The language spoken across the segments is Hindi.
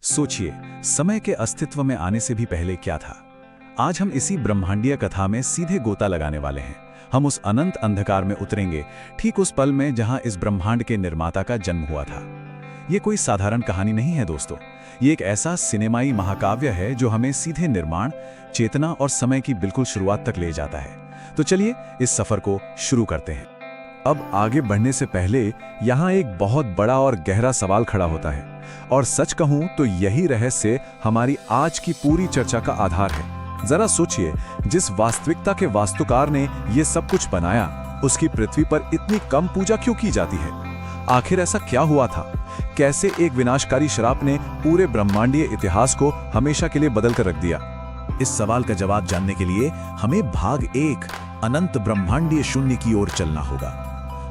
सोचिए, समय के अस्तित्व में आने से भी पहले क्या था। आज हम इसी ब्रह्मांडीय कथा में सीधे गोता लगाने वाले हैं। हम उस अनंत अंधकार में उतरेंगे, ठीक उस पल में जहां इस ब्रह्मांड के निर्माता का जन्म हुआ था। ये कोई साधारण कहानी नहीं है दोस्तों, ये एक ऐसा सिनेमाई महाकाव्य है जो हमें सीधे निर्माण, चेतना और समय की बिल्कुल शुरुआत तक ले जाता है। तो चलिए इस सफर को शुरू करते हैं। अब आगे बढ़ने से पहले यहाँ एक बहुत बड़ा और गहरा सवाल खड़ा होता है, और सच कहूँ तो यही रहस्य हमारी आज की पूरी चर्चा का आधार है। जरा सोचिए, जिस वास्तविकता के वास्तुकार ने ये सब कुछ बनाया, उसकी पृथ्वी पर इतनी कम पूजा क्यों की जाती है? आखिर ऐसा क्या हुआ था? कैसे एक विनाशकारी श्राप ने पूरे ब्रह्मांडीय इतिहास को हमेशा के लिए बदल कर रख दिया? इस सवाल का जवाब जानने के लिए हमें भाग 1 अनंत ब्रह्मांडीय शून्य की ओर चलना होगा।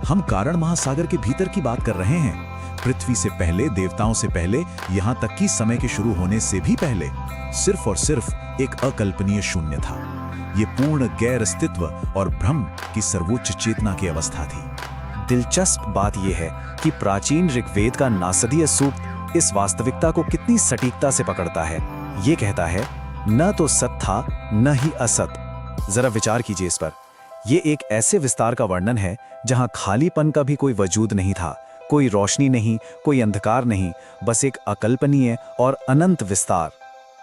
हम कारण महासागर के भीतर की बात कर रहे हैं। पृथ्वी से पहले, देवताओं से पहले, यहाँ तक कि समय के शुरू होने से भी पहले सिर्फ और सिर्फ एक अकल्पनीय शून्य था। ये पूर्ण गैर अस्तित्व और भ्रम की सर्वोच्च चेतना की अवस्था थी। दिलचस्प बात यह है कि प्राचीन ऋग्वेद का नासदीय सूक्त इस वास्तविकता को कितनी सटीकता से पकड़ता है। ये कहता है, न तो सत था न ही असत। जरा विचार कीजिए इस पर। ये एक ऐसे विस्तार का वर्णन है जहां खालीपन का भी कोई वजूद नहीं था, कोई रोशनी नहीं, कोई अंधकार नहीं, बस एक अकल्पनीय और अनंत विस्तार।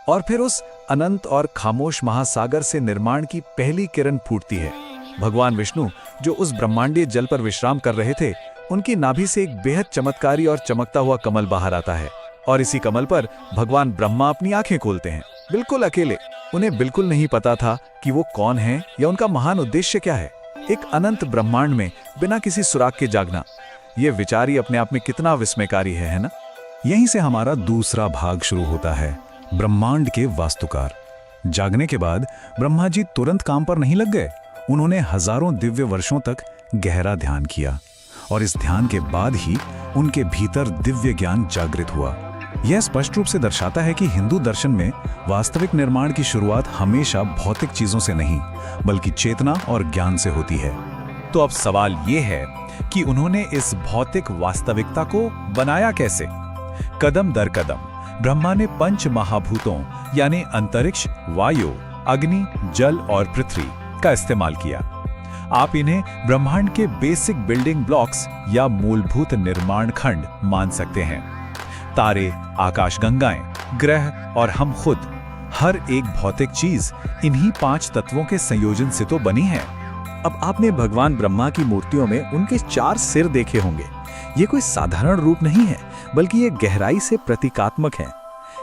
और फिर उस अनंत और खामोश महासागर से निर्माण की पहली किरण फूटती है। भगवान विष्णु, जो उस ब्रह्मांडीय जल पर विश्राम कर रहे थे, उनकी नाभि से एक बेहद चमत्कारी और चमकता हुआ कमल बाहर आता है। और इसी कमल पर भगवान ब्रह्मा अपनी आंखें खोलते हैं, बिल्कुल अकेले। उन्हें बिल्कुल नहीं पता था कि वो कौन है या उनका महान उद्देश्य क्या है। एक अनंत ब्रह्मांड में बिना किसी सुराग के जागना, ये विचार ही अपने आप में कितना विस्मयकारी है ना? यहीं से हमारा दूसरा भाग शुरू होता है, ब्रह्मांड के वास्तुकार। जागने के बाद ब्रह्मा जी तुरंत काम पर नहीं लग गए। उन्होंने हजारों दिव्य वर्षों तक गहरा ध्यान किया, और इस ध्यान के बाद ही उनके भीतर दिव्य ज्ञान जागृत हुआ। यह स्पष्ट रूप से दर्शाता है कि हिंदू दर्शन में वास्तविक निर्माण की शुरुआत हमेशा भौतिक चीजों से नहीं, बल्कि चेतना और ज्ञान से होती है। तो अब सवाल यह है कि उन्होंने इस भौतिक वास्तविकता को बनाया कैसे? कदम दर कदम ब्रह्मा ने पंच महाभूतों यानी अंतरिक्ष, वायु, अग्नि, जल और पृथ्वी का इस्तेमाल किया। आप इन्हें ब्रह्मांड के बेसिक बिल्डिंग ब्लॉक्स या मूलभूत निर्माण खंड मान सकते हैं। तारे, आकाशगंगाएं, ग्रह और हम खुद, हर एक भौतिक चीज इन्हीं 5 तत्वों के संयोजन से तो बनी है। अब आपने भगवान ब्रह्मा की मूर्तियों में उनके 4 सिर देखे होंगे। ये कोई साधारण रूप नहीं है, बल्कि ये गहराई से प्रतीकात्मक है।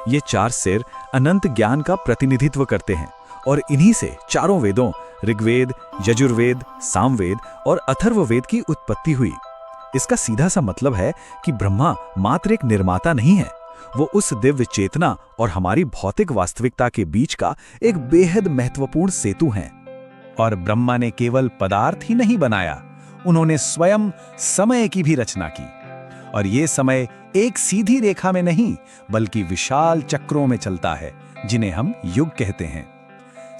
ये 4 सिर अनंत ज्ञान का प्रतिनिधित्व करते हैं, और इन्हीं से चारों वेदों ऋग्वेद, यजुर्वेद, सामवेद और अथर्ववेद की उत्पत्ति हुई। इसका सीधा सा मतलब है कि ब्रह्मा मात्र एक निर्माता नहीं है, वो उस दिव्य चेतना और हमारी भौतिक वास्तविकता के बीच का एक बेहद महत्वपूर्ण सेतु हैं। और ब्रह्मा ने केवल पदार्थ ही नहीं बनाया, उन्होंने स्वयं समय की भी रचना की। और ये समय एक सीधी रेखा में नहीं, बल्कि विशाल चक्रों में चलता है, जिन्हें हम युग कहते हैं।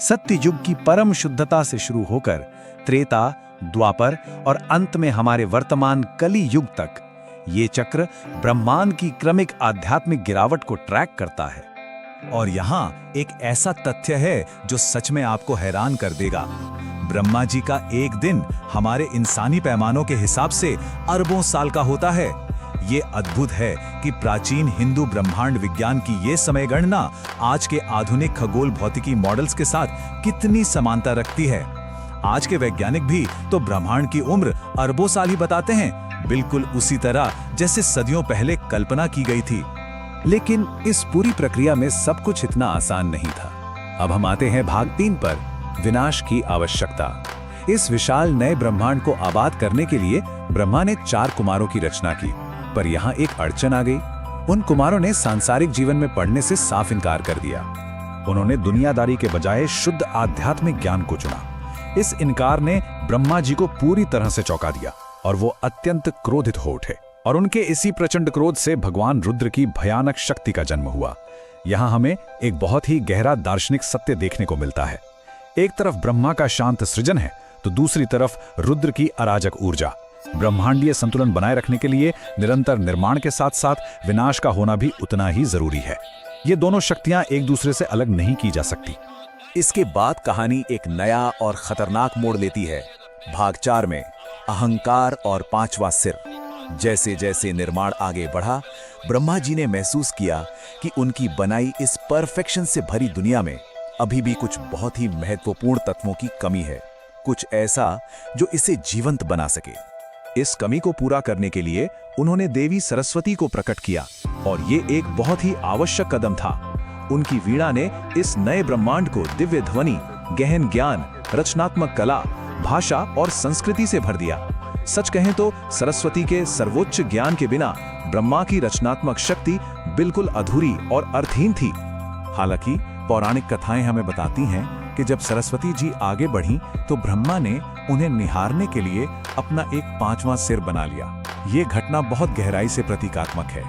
सत्य युग की परम शुद्धता से शुरू होकर त्रेता, द्वापर और अंत में हमारे वर्तमान कली युग तक ये चक्र ब्रह्मांड की क्रमिक आध्यात्मिक गिरावट को ट्रैक करता है। और यहाँ एक ऐसा तथ्य है जो सच में आपको हैरान कर देगा। ब्रह्मा जी का एक दिन हमारे इंसानी पैमानों के हिसाब से अरबों साल का होता है। ये अद्भुत है कि प्राचीन हिंदू ब्रह्मांड विज्ञान की ये समय गणना आज के आधुनिक खगोल भौतिकी मॉडल्स के साथ कितनी समानता रखती है। आज के वैज्ञानिक भी तो ब्रह्मांड की उम्र अरबों साल ही बताते हैं, बिल्कुल उसी तरह जैसे सदियों पहले कल्पना की गई थी। लेकिन इस पूरी प्रक्रिया में सब कुछ इतना आसान नहीं था। अब हम आते हैं भाग 3 पर, विनाश की आवश्यकता। इस विशाल नए ब्रह्मांड को आबाद करने के लिए ब्रह्मा ने 4 कुमारों की रचना की, पर यहाँ एक अड़चन आ गई। उन कुमारों ने सांसारिक जीवन में पढ़ने से साफ इनकार कर दिया। उन्होंने दुनियादारी के बजाय शुद्ध आध्यात्मिक ज्ञान को चुना। इस इनकार ने ब्रह्मा जी को पूरी तरह से चौंका दिया, और वो अत्यंत क्रोधित हो उठे। और उनके इसी प्रचंड क्रोध से भगवान रुद्र की भयानक शक्ति का जन्म हुआ। यहाँ हमें एक बहुत ही गहरा दार्शनिक सत्य देखने को मिलता है। एक तरफ ब्रह्मा का शांत सृजन है, तो दूसरी तरफ रुद्र की अराजक ऊर्जा। ब्रह्मांडीय संतुलन बनाए रखने के लिए निरंतर निर्माण के साथ साथ विनाश का होना भी उतना ही जरूरी है। ये दोनों शक्तियां एक दूसरे से अलग नहीं की जा सकती। इसके बाद कहानी एक नया और खतरनाक मोड़ लेती है। भाग 4 में अहंकार और 5वां सिर। जैसे जैसे निर्माण आगे बढ़ा, ब्रह्मा जी ने महसूस किया कि उनकी बनाई इस परफेक्शन से भरी दुनिया में अभी भी कुछ बहुत ही महत्वपूर्ण तत्वों की कमी है, कुछ ऐसा जो इसे जीवंत बना सके। इस कमी को पूरा करने के लिए उन्होंने देवी सरस्वती को प्रकट किया और ये एक बहुत ही आवश्यक कदम था। उनकी वीणा ने इस नए ब्रह्मांड को दिव्य ध्वनि, गहन ज्ञान, रचनात्मक कला, भाषा और संस्कृति से भर दिया। सच कहें तो सरस्वती के सर्वोच्च ज्ञान के बिना ब्रह्मा की रचनात्मक शक्ति बिल्कुल अधूरी और अर्थहीन थी। हालांकि पौराणिक कथाएं हमें बताती हैं कि जब सरस्वती जी आगे बढ़ीं तो ब्रह्मा ने उन्हें निहारने के लिए अपना एक 5वां सिर बना लिया। ये घटना बहुत गहराई से प्रतीकात्मक है।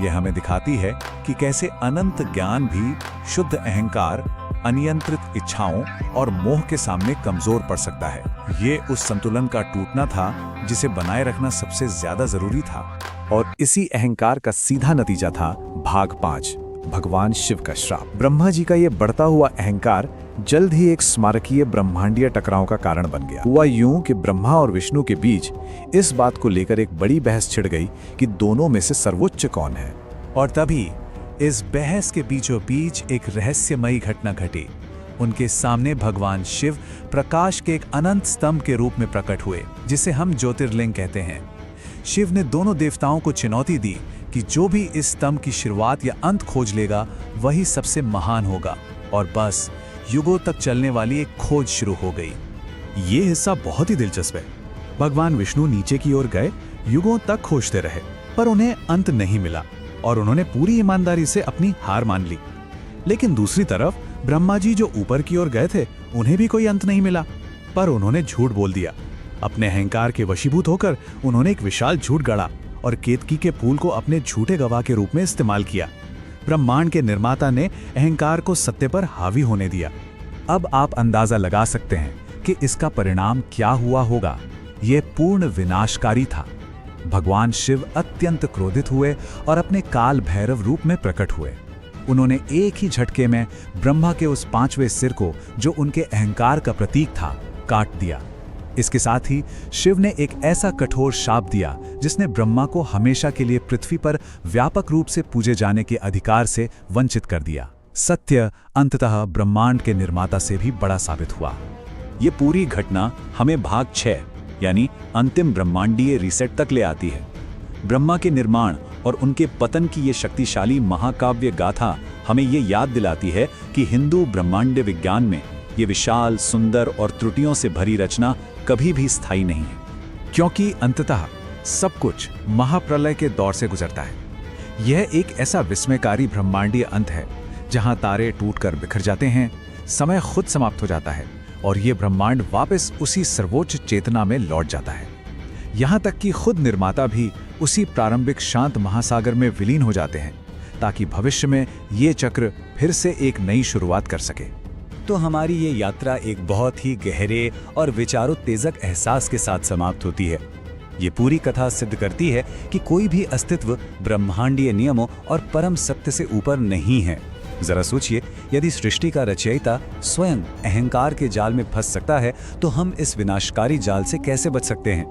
यह हमें दिखाती है कि कैसे अनंत ज्ञान भी शुद्ध अहंकार, अनियंत्रित इच्छाओं और मोह के सामने कमजोर पड़ सकता है। ये उस संतुलन का टूटना था जिसे बनाए रखना सबसे ज्यादा जरूरी था। और इसी अहंकार का सीधा नतीजा था भाग 5, भगवान शिव का श्राप। ब्रह्मा जी का ये बढ़ता हुआ अहंकार जल्द ही एक स्मारकीय ब्रह्मांडीय टकराव का कारण बन गया। हुआ यूं कि ब्रह्मा और विष्णु के बीच इस बात को लेकर एक बड़ी बहस छिड़ गई कि दोनों में से सर्वोच्च कौन है। और तभी इस बहस के बीचों बीच एक रहस्यमयी घटना घटी। उनके सामने भगवान शिव प्रकाश के एक अनंत स्तंभ के रूप में प्रकट हुए, जिसे हम ज्योतिर्लिंग कहते हैं। शिव ने दोनों देवताओं को चुनौती दी कि जो भी इस स्तंभ की शुरुआत या अंत खोज लेगा वही सबसे महान होगा। और बस युगों तक चलने वाली एक खोज शुरू हो गई। ये हिस्सा बहुत ही दिलचस्प है। भगवान विष्णु नीचे की ओर गए, युगों तक खोजते रहे, पर उन्हें अंत नहीं मिला और उन्होंने पूरी ईमानदारी से अपनी हार मान ली। लेकिन दूसरी तरफ ब्रह्मा जी जो ऊपर की ओर गए थे, उन्हें भी कोई अंत नहीं मिला, पर उन्होंने झूठ बोल दिया। अपने अहंकार के वशीभूत होकर उन्होंने एक विशाल झूठ गढ़ा और केतकी के फूल को अपने झूठे गवाह के रूप में इस्तेमाल किया। ब्रह्मांड के निर्माता ने अहंकार को सत्य पर हावी होने दिया। अब आप अंदाजा लगा सकते हैं कि इसका परिणाम क्या हुआ होगा। यह पूर्ण विनाशकारी था। भगवान शिव अत्यंत क्रोधित हुए और अपने काल भैरव रूप में प्रकट हुए। उन्होंने एक ही झटके में ब्रह्मा के उस 5वें सिर को, जो उनके अहंकार का प्रतीक था, काट दिया। इसके साथ ही शिव ने एक ऐसा कठोर शाप दिया जिसने ब्रह्मा को हमेशा के लिए पृथ्वी पर व्यापक रूप से पूजे जाने के अधिकार से वंचित कर दिया। सत्य अंततः ब्रह्मांड के निर्माता से भी बड़ा साबित हुआ। ये पूरी घटना हमें भाग 6 यानी अंतिम ब्रह्मांडीय रीसेट तक ले आती है। ब्रह्मा के निर्माण और उनके पतन की ये शक्तिशाली महाकाव्य गाथा हमें ये याद दिलाती है कि हिंदू ब्रह्मांड विज्ञान में ये विशाल, सुंदर और त्रुटियों से भरी रचना कभी भी स्थायी नहीं है, क्योंकि अंततः सब कुछ महाप्रलय के दौर से गुजरता है। यह एक ऐसा विस्मयकारी ब्रह्मांडीय अंत है जहां तारे टूटकर बिखर जाते हैं, समय खुद समाप्त हो जाता है और ये ब्रह्मांड वापस उसी सर्वोच्च चेतना में लौट जाता है। यहाँ तक कि खुद निर्माता भी उसी प्रारंभिक शांत महासागर में विलीन हो जाते हैं, ताकि भविष्य में ये चक्र फिर से एक नई शुरुआत कर सके। तो हमारी ये यात्रा एक बहुत ही गहरे और विचारोत्तेजक एहसास के साथ समाप्त होती है। ये पूरी कथा सिद्ध करती है कि कोई भी अस्तित्व ब्रह्मांडीय नियमों और परम सत्य से ऊपर नहीं है। जरा सोचिए, यदि सृष्टि का रचयिता स्वयं अहंकार के जाल में फंस सकता है, तो हम इस विनाशकारी जाल से कैसे बच सकते हैं?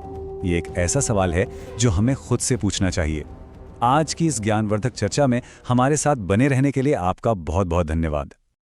ये एक ऐसा सवाल है जो हमें खुद से पूछना चाहिए। आज की इस ज्ञानवर्धक चर्चा में हमारे साथ बने रहने के लिए आपका बहुत बहुत धन्यवाद।